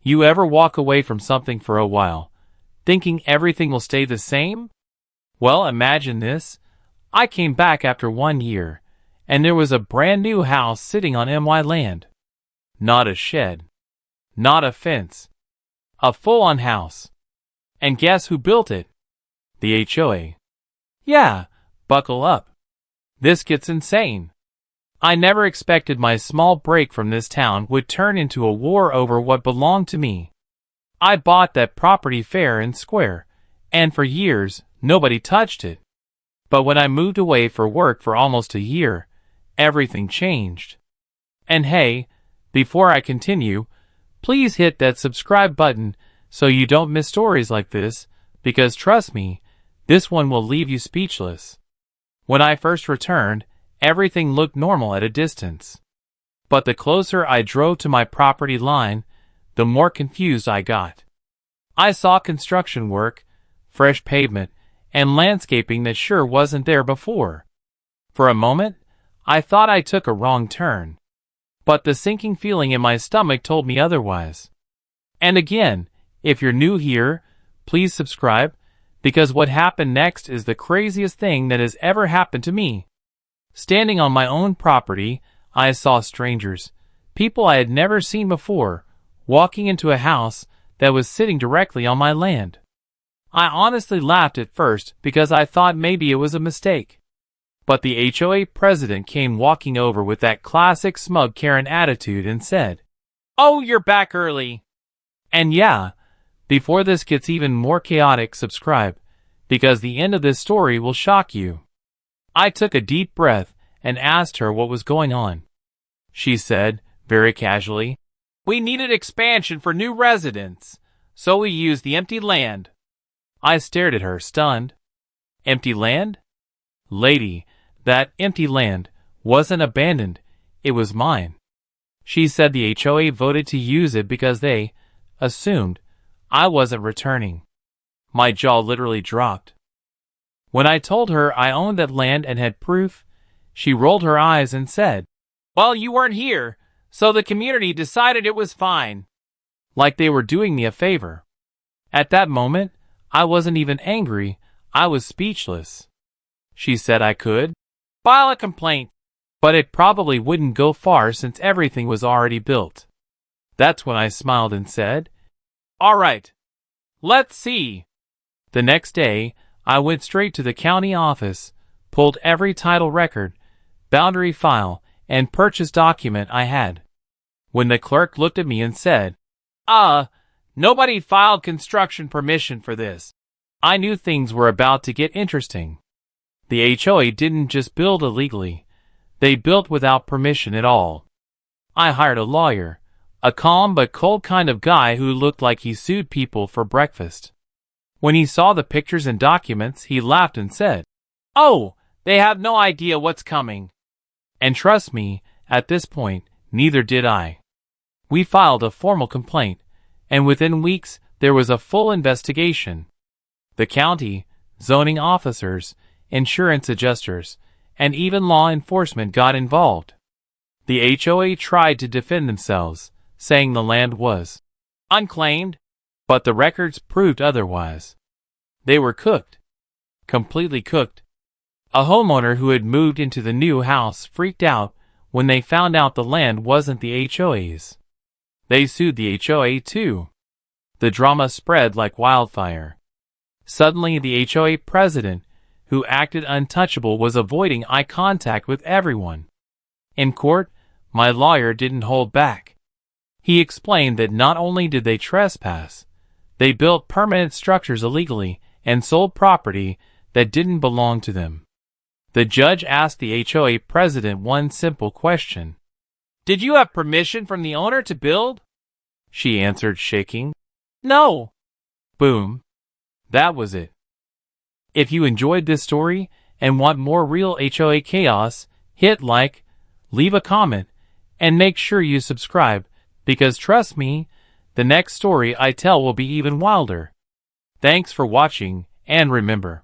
You ever walk away from something for a while, thinking everything will stay the same? Well, imagine this. I came back after 1 year, and there was a brand new house sitting on my land. Not a shed. Not a fence. A full-on house. And guess who built it? The HOA. Yeah, buckle up. This gets insane. I never expected my small break from this town would turn into a war over what belonged to me. I bought that property fair and square, and for years, nobody touched it. But when I moved away for work for almost a year, everything changed. And hey, before I continue, please hit that subscribe button so you don't miss stories like this, because trust me, this one will leave you speechless. When I first returned, everything looked normal at a distance. But the closer I drove to my property line, the more confused I got. I saw construction work, fresh pavement, and landscaping that sure wasn't there before. For a moment, I thought I took a wrong turn. But the sinking feeling in my stomach told me otherwise. And again, if you're new here, please subscribe, because what happened next is the craziest thing that has ever happened to me. Standing on my own property, I saw strangers, people I had never seen before, walking into a house that was sitting directly on my land. I honestly laughed at first because I thought maybe it was a mistake. But the HOA president came walking over with that classic smug Karen attitude and said, "Oh, you're back early." And yeah, before this gets even more chaotic, subscribe, because the end of this story will shock you. I took a deep breath and asked her what was going on. She said, very casually, "We needed expansion for new residents, so we used the empty land." I stared at her, stunned. Empty land? Lady, that empty land wasn't abandoned, it was mine. She said the HOA voted to use it because they assumed I wasn't returning. My jaw literally dropped. When I told her I owned that land and had proof, she rolled her eyes and said, "Well, you weren't here, so the community decided it was fine." Like they were doing me a favor. At that moment, I wasn't even angry, I was speechless. She said I could file a complaint, but it probably wouldn't go far since everything was already built. That's when I smiled and said, "All right, let's see." The next day, I went straight to the county office, pulled every title record, boundary file, and purchase document I had. When the clerk looked at me and said, "Nobody filed construction permission for this," I knew things were about to get interesting. The HOA didn't just build illegally, they built without permission at all. I hired a lawyer, a calm but cold kind of guy who looked like he sued people for breakfast. When he saw the pictures and documents, he laughed and said, "Oh, they have no idea what's coming." And trust me, at this point, neither did I. We filed a formal complaint, and within weeks, there was a full investigation. The county, zoning officers, insurance adjusters, and even law enforcement got involved. The HOA tried to defend themselves, saying the land was unclaimed, but the records proved otherwise. They were cooked. Completely cooked. A homeowner who had moved into the new house freaked out when they found out the land wasn't the HOA's. They sued the HOA too. The drama spread like wildfire. Suddenly the HOA president, who acted untouchable, was avoiding eye contact with everyone. In court, my lawyer didn't hold back. He explained that not only did they trespass, they built permanent structures illegally and sold property that didn't belong to them. The judge asked the HOA president one simple question. "Did you have permission from the owner to build?" She answered, shaking, "No." Boom. That was it. If you enjoyed this story and want more real HOA chaos, hit like, leave a comment, and make sure you subscribe, because trust me, the next story I tell will be even wilder. Thanks for watching, and remember,